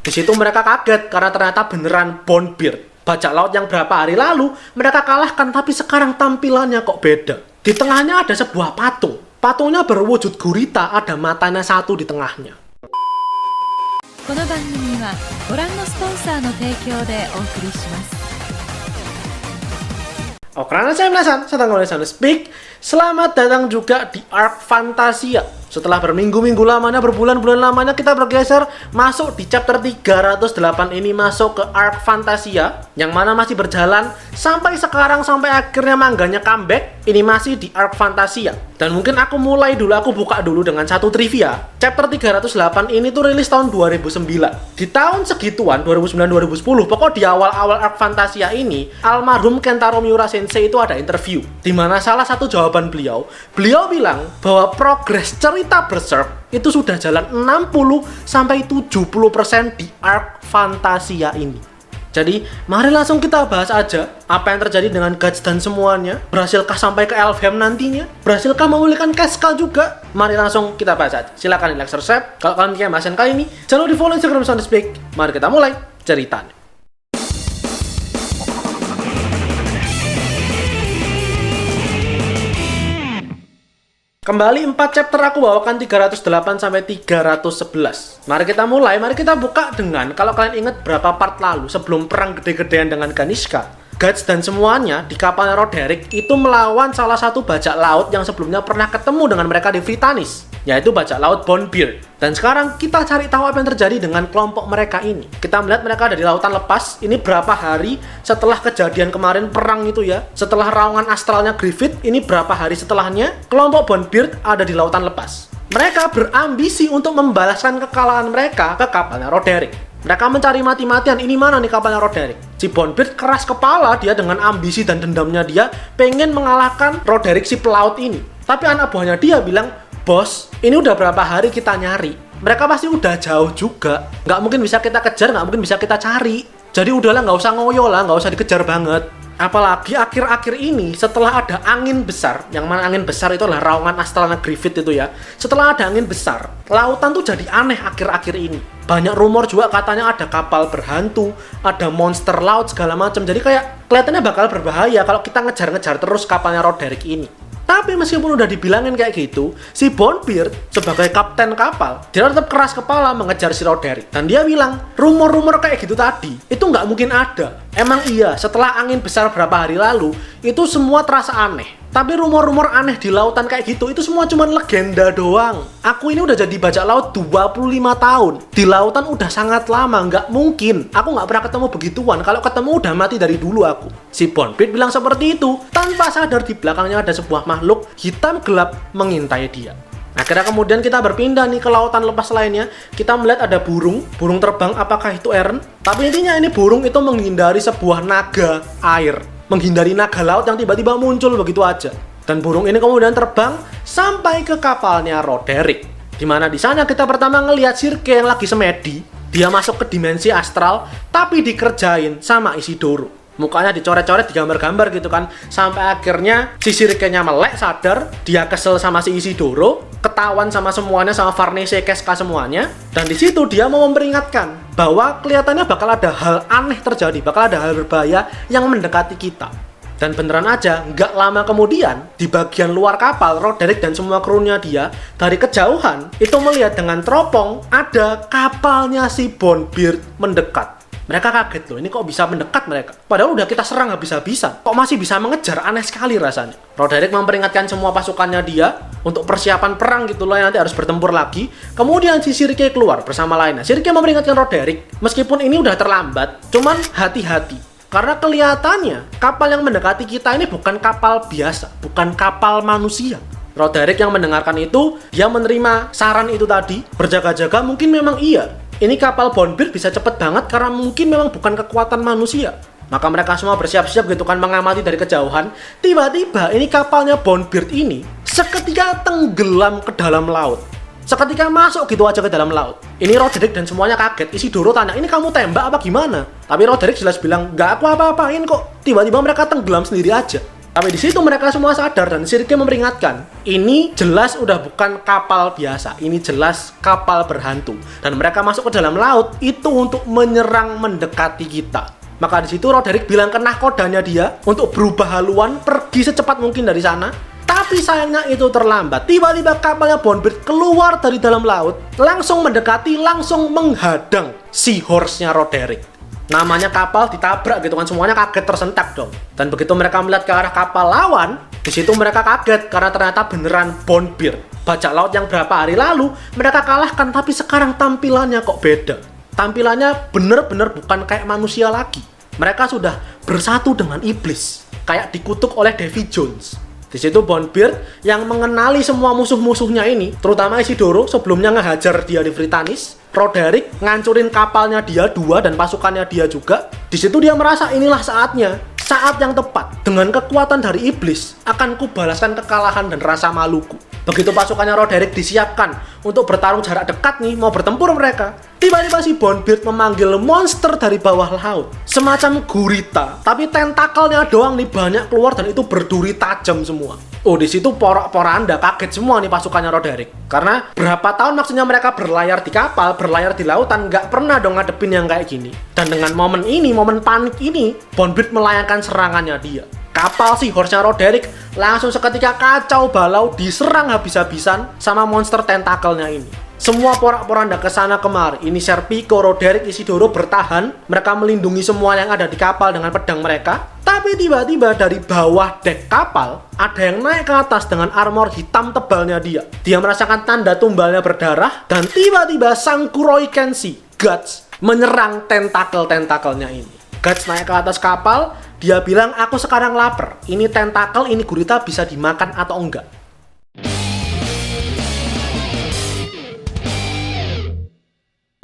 Di situ mereka kaget karena ternyata beneran Bonebeard. Bajak laut yang berapa hari lalu mereka kalahkan, tapi sekarang tampilannya kok beda. Di tengahnya ada sebuah patung. Patungnya berwujud gurita, ada matanya satu di tengahnya. この番組はご覧のスポンサーの提供でお送りします。 Oh, karena saya melasan, saya tanggal sana speak. Selamat datang juga di Arc Fantasia. Setelah berminggu-minggu lamanya, berbulan-bulan lamanya, kita bergeser masuk di chapter 308 ini, masuk ke Arc Fantasia, yang mana masih berjalan sampai sekarang, sampai akhirnya mangganya comeback. Ini masih di Arc Fantasia. Dan mungkin aku mulai dulu, aku buka dulu dengan satu trivia. Chapter 308 ini tuh rilis tahun 2009. Di tahun segituan, 2009-2010, pokok di awal-awal Arc Fantasia ini, almarhum Kentaro Miura Sensei itu ada interview. Dimana salah satu jawaban beliau bilang bahwa progres cerita Berserk itu sudah jalan 60-70% di Arc Fantasia ini. Jadi, mari langsung kita bahas aja apa yang terjadi dengan Guts dan semuanya. Berhasilkah sampai ke Elfheim nantinya? Berhasilkah memulihkan Casca juga? Mari langsung kita bahas aja. Silahkan like, subscribe. Kalau kalian punya bahasan kali ini, jangan lupa di follow Instagram Soundspeak. Mari kita mulai ceritanya. Kembali 4 chapter aku bawakan 308 sampai 311. Mari kita mulai, mari kita buka dengan, kalau kalian ingat berapa part lalu sebelum perang gede-gedean dengan Ganishka, Guts dan semuanya di kapalnya Roderick itu melawan salah satu bajak laut yang sebelumnya pernah ketemu dengan mereka di Vritanis, yaitu bajak laut Bonebeard. Dan sekarang kita cari tahu apa yang terjadi dengan kelompok mereka ini. Kita melihat mereka ada di lautan lepas. Ini berapa hari setelah kejadian kemarin perang itu ya. Setelah raungan astralnya Griffith, ini berapa hari setelahnya kelompok Bonebeard ada di lautan lepas. Mereka berambisi untuk membalaskan kekalahan mereka ke kapalnya Roderick. Mereka mencari mati-matian, ini mana nih kapalnya Roderick. Si Bonebeard keras kepala, dia dengan ambisi dan dendamnya dia pengen mengalahkan Roderick si pelaut ini. Tapi anak buahnya dia bilang, "Bos, ini udah berapa hari kita nyari. Mereka pasti udah jauh juga. Nggak mungkin bisa kita kejar, nggak mungkin bisa kita cari. Jadi udahlah, nggak usah ngoyo lah, nggak usah dikejar banget." Apalagi akhir-akhir ini setelah ada angin besar, yang mana angin besar itu adalah raungan astralnya Griffith itu ya. Setelah ada angin besar, lautan tuh jadi aneh akhir-akhir ini. Banyak rumor juga katanya ada kapal berhantu, ada monster laut segala macam. Jadi kayak kelihatannya bakal berbahaya kalau kita ngejar-ngejar terus kapalnya Roderick ini. Tapi meskipun udah dibilangin kayak gitu, si Bonebeard sebagai kapten kapal, dia tetap keras kepala mengejar si Roderick. Dan dia bilang, rumor-rumor kayak gitu tadi, itu nggak mungkin ada. Emang iya, setelah angin besar berapa hari lalu, itu semua terasa aneh. Tapi rumor-rumor aneh di lautan kayak gitu, itu semua cuma legenda doang. Aku ini udah jadi bajak laut 25 tahun. Di lautan udah sangat lama, nggak mungkin. Aku nggak pernah ketemu begituan. Kalau ketemu udah mati dari dulu aku. Si Bonebeard bilang seperti itu, tanpa sadar di belakangnya ada sebuah makhluk hitam gelap mengintai dia. Akhirnya kemudian kita berpindah nih ke lautan lepas lainnya. Kita melihat ada burung terbang, apakah itu Eren? Tapi intinya ini burung itu menghindari sebuah naga air. Menghindari naga laut yang tiba-tiba muncul begitu aja. Dan burung ini kemudian terbang sampai ke kapalnya Roderick. Dimana di sana kita pertama ngelihat Sirke yang lagi semedi. Dia masuk ke dimensi astral, tapi dikerjain sama Isidoro. Mukanya dicoret-coret, digambar-gambar gitu kan. Sampai akhirnya si Sirke-nya melek, sadar. Dia kesel sama si Isidoro, ketahuan sama semuanya, sama Farnese, Casca semuanya. Dan di situ dia mau memperingatkan bahwa kelihatannya bakal ada hal aneh terjadi, bakal ada hal berbahaya yang mendekati kita. Dan beneran aja, nggak lama kemudian, di bagian luar kapal, Roderick dan semua krunya dia, dari kejauhan, itu melihat dengan teropong, ada kapalnya si Bonebeard mendekat. Mereka kaget loh, ini kok bisa mendekat mereka? Padahal udah kita serang habis-habisan. Kok masih bisa mengejar? Aneh sekali rasanya. Roderick memperingatkan semua pasukannya dia untuk persiapan perang gitu loh, yang nanti harus bertempur lagi. Kemudian si Sirke keluar bersama lainnya. Sirke memperingatkan Roderick, meskipun ini udah terlambat, cuman hati-hati. Karena kelihatannya kapal yang mendekati kita ini bukan kapal biasa, bukan kapal manusia. Roderick yang mendengarkan itu, dia menerima saran itu tadi, berjaga-jaga mungkin memang iya. Ini kapal Bonebeard bisa cepet banget karena mungkin memang bukan kekuatan manusia. Maka mereka semua bersiap-siap gitu kan, mengamati dari kejauhan. Tiba-tiba ini kapalnya Bonebeard ini seketika tenggelam ke dalam laut. Seketika masuk gitu aja ke dalam laut. Ini Roderick dan semuanya kaget. Isidoro tanya, ini kamu tembak apa gimana? Tapi Roderick jelas bilang, nggak aku apa-apain kok. Tiba-tiba mereka tenggelam sendiri aja. Tapi di situ mereka semua sadar dan Sirke memperingatkan, ini jelas udah bukan kapal biasa, ini jelas kapal berhantu. Dan mereka masuk ke dalam laut itu untuk menyerang mendekati kita. Maka di situ Roderick bilang ke nahkodanya dia untuk berubah haluan, pergi secepat mungkin dari sana. Tapi sayangnya itu terlambat. Tiba-tiba kapalnya Bonbeard keluar dari dalam laut, langsung mendekati, langsung menghadang Seahorse-nya Roderick. Namanya kapal ditabrak gitu kan, semuanya kaget tersentak dong. Dan begitu mereka melihat ke arah kapal lawan, di situ mereka kaget karena ternyata beneran Bonbeard. Bajak laut yang berapa hari lalu mereka kalahkan, tapi sekarang tampilannya kok beda. Tampilannya bener-bener bukan kayak manusia lagi. Mereka sudah bersatu dengan iblis, kayak dikutuk oleh Davy Jones. Di situ Bonbeard yang mengenali semua musuh-musuhnya ini, terutama Isidoro sebelumnya ngehajar dia di Vritannis, Roderick ngancurin kapalnya dia 2 dan pasukannya dia juga. Di situ dia merasa inilah saatnya, saat yang tepat. Dengan kekuatan dari iblis akan kubalaskan kekalahan dan rasa maluku. Begitu pasukannya Roderick disiapkan untuk bertarung jarak dekat nih, mau bertempur mereka, tiba-tiba si Bonbeard memanggil monster dari bawah laut, semacam gurita, tapi tentakelnya doang nih banyak keluar dan itu berduri tajam semua. Oh, di situ porak-poranda kaget semua nih pasukannya Roderick. Karena berapa tahun maksudnya mereka berlayar di kapal, berlayar di lautan, nggak pernah dong ngadepin yang kayak gini. Dan dengan momen ini, momen panik ini, Bonbeard melayangkan serangannya dia. Kapal Seahorse-nya Roderick langsung seketika kacau balau, diserang habis-habisan sama monster tentakelnya ini. Semua porak-poranda kesana kemari. Ini Serpico, Roderick, Isidoro bertahan. Mereka melindungi semua yang ada di kapal dengan pedang mereka. Tapi tiba-tiba dari bawah dek kapal ada yang naik ke atas dengan armor hitam tebalnya dia. Dia merasakan tanda tumbalnya berdarah dan tiba-tiba sang Kuroi Kenshi, Guts, menyerang tentakel-tentakelnya ini. Guts naik ke atas kapal, dia bilang, aku sekarang lapar. Ini tentakel, ini gurita bisa dimakan atau enggak.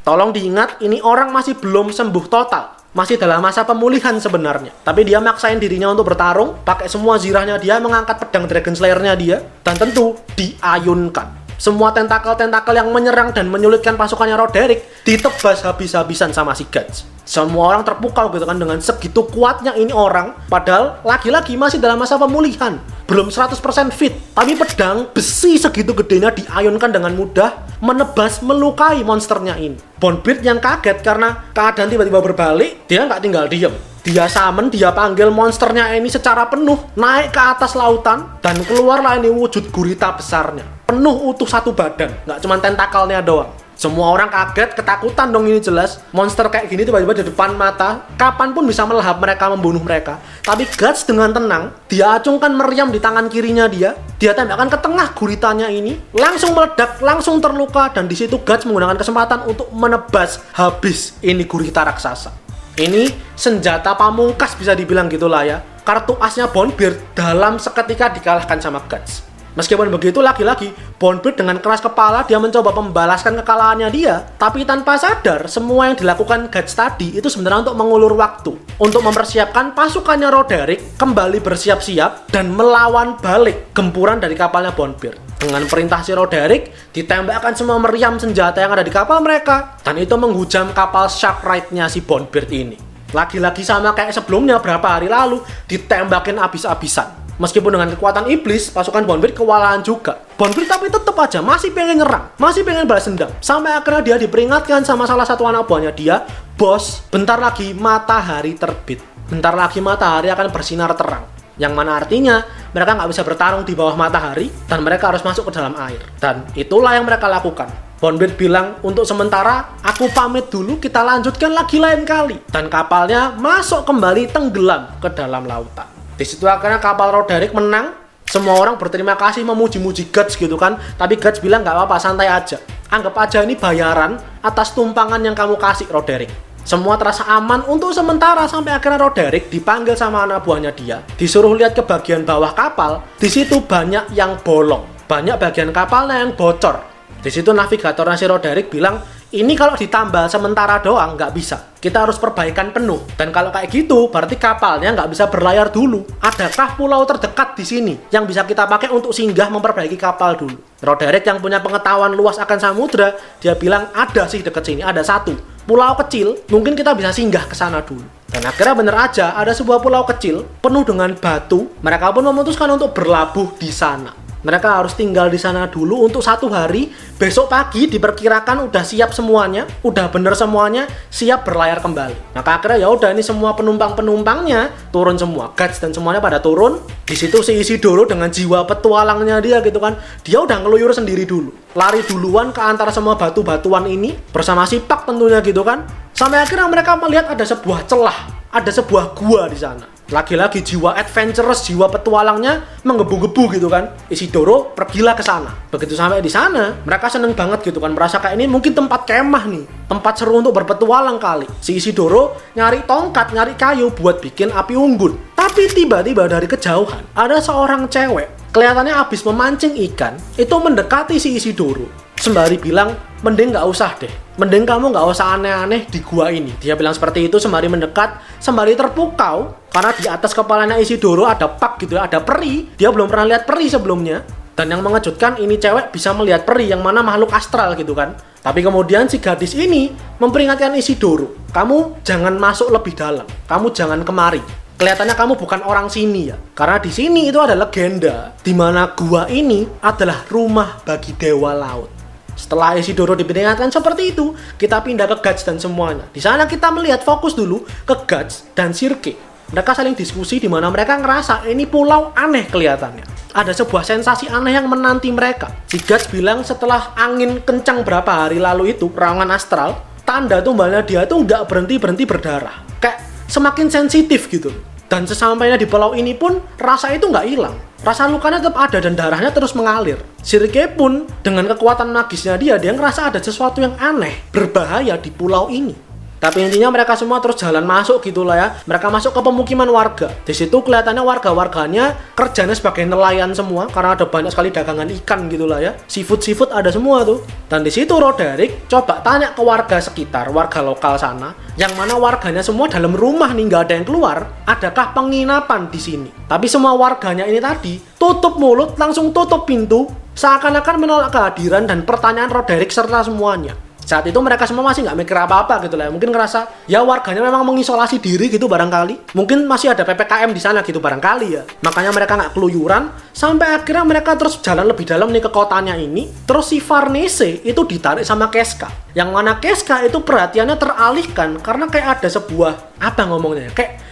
Tolong diingat, ini orang masih belum sembuh total. Masih dalam masa pemulihan sebenarnya. Tapi dia maksain dirinya untuk bertarung, pakai semua zirahnya dia, mengangkat pedang Dragon Slayer-nya dia, dan tentu diayunkan. Semua tentakel-tentakel yang menyerang dan menyulitkan pasukannya Roderick ditebas habis-habisan sama si Guts. Semua orang terpukau gitu kan dengan segitu kuatnya ini orang, padahal lagi-lagi masih dalam masa pemulihan, belum 100% fit. Tapi pedang besi segitu gedenya diayunkan dengan mudah, menebas, melukai monsternya ini. Bonbeard yang kaget karena keadaan tiba-tiba berbalik, dia nggak tinggal diem. Dia summon, dia panggil monsternya ini secara penuh, naik ke atas lautan, dan keluarlah ini wujud gurita besarnya. Penuh utuh satu badan, nggak cuma tentakelnya doang. Semua orang kaget, ketakutan dong ini jelas. Monster kayak gini tiba-tiba di depan mata, kapanpun bisa melahap mereka, membunuh mereka. Tapi Guts dengan tenang, dia acungkan meriam di tangan kirinya dia tembakkan ke tengah guritanya ini, langsung meledak, langsung terluka, dan di situ Guts menggunakan kesempatan untuk menebas habis ini gurita raksasa. Ini senjata pamungkas bisa dibilang gitulah ya. Kartu asnya Bonbeard dalam seketika dikalahkan sama Guts. Meskipun begitu, lagi-lagi Bonbeard dengan keras kepala dia mencoba membalaskan kekalahannya dia, tapi tanpa sadar semua yang dilakukan Guts tadi itu sebenarnya untuk mengulur waktu, untuk mempersiapkan pasukannya Roderick kembali bersiap-siap dan melawan balik gempuran dari kapalnya Bonbeard. Dengan perintah si Roderick, ditembakkan semua meriam senjata yang ada di kapal mereka, dan itu menghujam kapal Sharkrite-nya si Bonbeard ini. Lagi-lagi sama kayak sebelumnya berapa hari lalu, ditembakin abis-abisan. Meskipun dengan kekuatan iblis, pasukan Bonbeard kewalahan juga. Bonbeard tapi tetap aja masih pengen nyerang, masih pengen balas dendam. Sampai akhirnya dia diperingatkan sama salah satu anak buahnya dia, bos, bentar lagi matahari terbit. Bentar lagi matahari akan bersinar terang. Yang mana artinya mereka nggak bisa bertarung di bawah matahari dan mereka harus masuk ke dalam air. Dan itulah yang mereka lakukan. Bonbeard bilang, untuk sementara aku pamit dulu, kita lanjutkan lagi lain kali. Dan kapalnya masuk kembali tenggelam ke dalam lautan. Di situ akhirnya kapal Roderick menang. Semua orang berterima kasih, memuji-muji Guts gitu kan. Tapi Guts bilang nggak apa-apa, santai aja. Anggap aja ini bayaran atas tumpangan yang kamu kasih, Roderick. Semua terasa aman untuk sementara sampai akhirnya Roderick dipanggil sama anak buahnya dia. Disuruh lihat ke bagian bawah kapal. Di situ banyak yang bolong. Banyak bagian kapalnya yang bocor. Di situ navigatornya si Roderick bilang, ini kalau ditambal sementara doang nggak bisa. Kita harus perbaikan penuh. Dan kalau kayak gitu, berarti kapalnya nggak bisa berlayar dulu. Adakah pulau terdekat di sini yang bisa kita pakai untuk singgah memperbaiki kapal dulu? Roderick yang punya pengetahuan luas akan samudra, dia bilang ada sih deket sini, ada satu. Pulau kecil, mungkin kita bisa singgah ke sana dulu. Dan akhirnya bener aja, ada sebuah pulau kecil penuh dengan batu. Mereka pun memutuskan untuk berlabuh di sana. Mereka harus tinggal di sana dulu untuk 1 hari. Besok pagi diperkirakan udah siap semuanya, udah bener semuanya, siap berlayar kembali. Maka akhirnya ya udah, ini semua penumpangnya turun semua, guards dan semuanya pada turun. Di situ si Isidoro dengan jiwa petualangnya dia gitu kan, dia udah ngeluyur sendiri dulu, lari duluan ke antara semua batu-batuan ini bersama si Pak tentunya gitu kan. Sampai akhirnya mereka melihat ada sebuah celah, ada sebuah gua di sana. Lagi-lagi jiwa adventurous, jiwa petualangnya menggebu-gebu gitu kan. Isidoro pergilah ke sana. Begitu sampai di sana, mereka seneng banget gitu kan, merasa kayak ini mungkin tempat kemah nih, tempat seru untuk berpetualang kali. Si Isidoro nyari tongkat, nyari kayu buat bikin api unggun. Tapi tiba-tiba dari kejauhan ada seorang cewek, kelihatannya habis memancing ikan, itu mendekati si Isidoro. Sembari bilang, mending nggak usah deh, mending kamu nggak usah aneh-aneh di gua ini. Dia bilang seperti itu sembari mendekat, sembari terpukau karena di atas kepalanya Isidoro ada pak gitu, ada peri. Dia belum pernah lihat peri sebelumnya. Dan yang mengejutkan, ini cewek bisa melihat peri yang mana makhluk astral gitu kan. Tapi kemudian si gadis ini memperingatkan Isidoro, kamu jangan masuk lebih dalam, kamu jangan kemari. Kelihatannya kamu bukan orang sini ya. Karena di sini itu ada legenda di mana gua ini adalah rumah bagi dewa laut. Setelah Isidoro diperingatkan seperti itu, kita pindah ke Guts dan semuanya. Di sana kita melihat fokus dulu ke Guts dan Sirke. Mereka saling diskusi di mana mereka ngerasa ini pulau aneh kelihatannya. Ada sebuah sensasi aneh yang menanti mereka. Si Guts bilang setelah angin kencang berapa hari lalu itu, raungan astral, tanda tumbalnya dia tuh nggak berhenti-berhenti berdarah. Kayak semakin sensitif gitu. Dan sesampainya di pulau ini pun rasa itu nggak hilang. Rasa lukanya tetap ada dan darahnya terus mengalir. Sirke pun dengan kekuatan magisnya dia ngerasa ada sesuatu yang aneh, berbahaya di pulau ini. Tapi intinya mereka semua terus jalan masuk gitulah ya. Mereka masuk ke pemukiman warga. Di situ kelihatannya warga-warganya kerjanya sebagai nelayan semua karena ada banyak sekali dagangan ikan gitulah ya. Seafood ada semua tuh. Dan di situ Roderick coba tanya ke warga sekitar, warga lokal sana, yang mana warganya semua dalam rumah nih, nggak ada yang keluar. Adakah penginapan di sini? Tapi semua warganya ini tadi tutup mulut, langsung tutup pintu, seakan-akan menolak kehadiran dan pertanyaan Roderick serta semuanya. Saat itu mereka semua masih nggak mikir apa-apa gitu lah. Mungkin ngerasa ya warganya memang mengisolasi diri gitu barangkali. Mungkin masih ada PPKM di sana gitu barangkali ya. Makanya mereka nggak keluyuran. Sampai akhirnya mereka terus jalan lebih dalam nih ke kotanya ini. Terus si Farnese itu ditarik sama Keska. Yang mana Keska itu perhatiannya teralihkan karena kayak ada sebuah, apa ngomongnya, kayak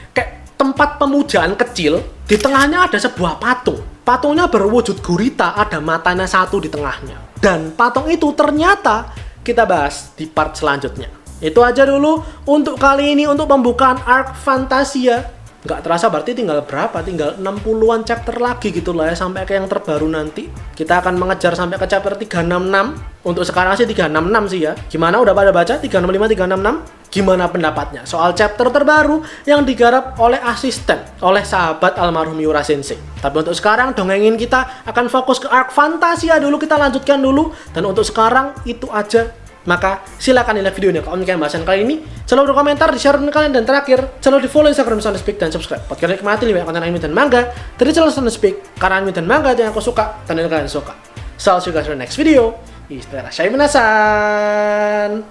tempat pemujaan kecil. Di tengahnya ada sebuah patung. Patungnya berwujud gurita, ada matanya satu di tengahnya. Dan patung itu ternyata kita bahas di part selanjutnya. Itu aja dulu untuk kali ini untuk pembukaan Arc Fantasia. Nggak terasa berarti tinggal berapa? Tinggal 60-an chapter lagi gitu lah ya sampai ke yang terbaru nanti. Kita akan mengejar sampai ke chapter 366. Untuk sekarang sih 366 sih ya. Gimana, udah pada baca 365, 366? Gimana pendapatnya soal chapter terbaru yang digarap oleh asisten, oleh sahabat almarhum Miura Sensei? Tapi untuk sekarang dongengin kita akan fokus ke Arc Fantasia dulu, kita lanjutkan dulu. Dan untuk sekarang itu aja. Maka silakan nilai videonya kalau kalian bahasan kali ini. Jangan lupa berkomentar, di-share kalian, dan terakhir jangan lupa di follow Instagram Sonespeak dan subscribe buat kalian nikmati lebih banyak konten anime dan manga dari channel Sonespeak, karena anime dan manga yang aku suka dan yang kalian suka. So, see you guys in the next video. Istirahat saya menasan.